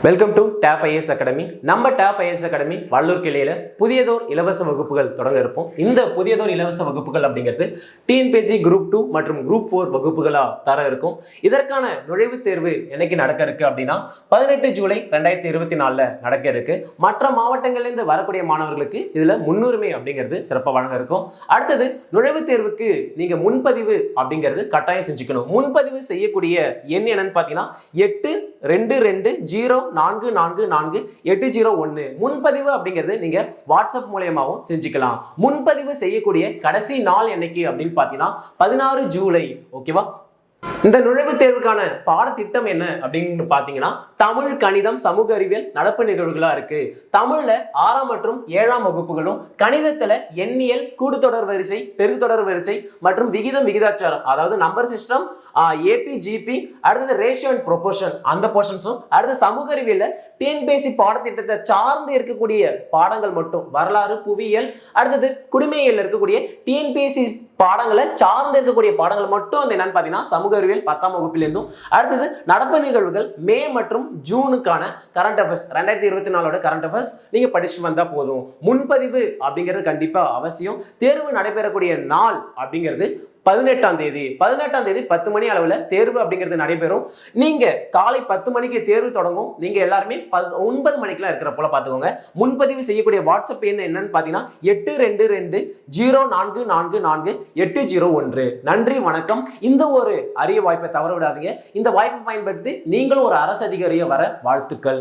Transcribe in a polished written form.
Welcome to top IAS academy. நம்ம top IAS academy Vallur கிளையில புதியதோர் இலவச வகுப்புகள் தொடங்க இருப்போம். இந்த புதியதோர் இலவச வகுப்புகள் அப்படிங்கிறது டிஎன்பிஎஸ்சி குரூப் 2 மற்றும் குரூப் 4 வகுப்புகளா தர இருக்கும். இதற்கான நுழைவுத் தேர்வு என்னைக்கு நடக்க இருக்கு அப்படின்னா 18 ஜூலை 2024 நடக்க இருக்கு. மற்ற மாவட்டங்கள்ல இருந்து வரக்கூடிய மாணவர்களுக்கு இதுல முன்னுரிமை அப்படிங்கிறது சிறப்பாக வழங்க இருக்கும். அடுத்தது நுழைவுத் தேர்வுக்கு நீங்க முன்பதிவு அப்படிங்கிறது கட்டாயம் செஞ்சுக்கணும். முன்பதிவு செய்யக்கூடிய எண் என்னன்னு பாத்தீங்கன்னா 8220444801. முன்பதிவு அப்படிங்கிறது நீங்க வாட்ஸ்அப் மூலமாவும் செஞ்சுக்கலாம். முன்பதிவு செய்யக்கூடிய கடைசி நாள் என்னைக்கு அப்படின்னு பாத்தீங்கன்னா 16 ஜூலை. ஓகேவா? இந்த நுழைவுத் தேர்வுக்கான பாடத்திட்டம் என்ன அப்படின்னு பாத்தீங்கன்னா தமிழ், கணிதம், சமூக அறிவியல் நடப்பு நிகழ்வுகளா இருக்கு. தமிழ்ல 6ஆம் மற்றும் 7ஆம் வகுப்புகளும், கணிதத்துல எண்ணியல், கூடுதொடர் வரிசை, பெருத்தொடர் வரிசை மற்றும் விகிதம், விகிதாச்சாரம், அதாவது நம்பர் சிஸ்டம், ஏபி, ஜிபி, அடுத்தது ரேஷியோ அண்ட் ப்ரொபோர்ஷன் அந்த போர்ஷன்ஸும், அடுத்து சமூக அறிவியல்ல டிஎன்பிஎஸ்சி பாடத்திட்டத்தை சார்ந்து இருக்கக்கூடிய பாடங்கள் மட்டும், வரலாறு, புவியியல், அடுத்தது குடிமையியல் இருக்கக்கூடிய டிஎன்பிஎஸ்சி பாடங்களை சார்ந்து இருக்கக்கூடிய பாடங்கள் மட்டும் வந்து என்னன்னு பாத்தீங்கன்னா சமூக அறிவியல் 10ஆம் வகுப்பிலிருந்தும், அடுத்தது நடப்பு நிகழ்வுகள் மே மற்றும் ஜூனுக்கான கரண்ட் அஃபேர்ஸ் 2024 கரண்ட் அஃபேர்ஸ் நீங்க படிச்சுட்டு வந்தா போதும். முன்பதிவு அப்படிங்கிறது கண்டிப்பா அவசியம். தேர்வு நடைபெறக்கூடிய நாள் அப்படிங்கிறது 18ஆம் தேதி 10 மணி அளவுல தேர்வு அப்படிங்கிறது நடைபெறும். நீங்க காலை 10 மணிக்கு தேர்வு தொடங்கும். நீங்க எல்லாருமே 9 மணிக்கெல்லாம் இருக்கிற போல பாத்துக்கோங்க. முன்பதிவு செய்யக்கூடிய வாட்ஸ்அப் எண் என்னன்னு பாத்தீங்கன்னா 8220444801. நன்றி, வணக்கம். இந்த ஒரு அரிய வாய்ப்பை தவற விடாதீங்க. இந்த வாய்ப்பை பயன்படுத்தி நீங்களும் ஒரு அரசு அதிகாரியா வர வாழ்த்துக்கள்.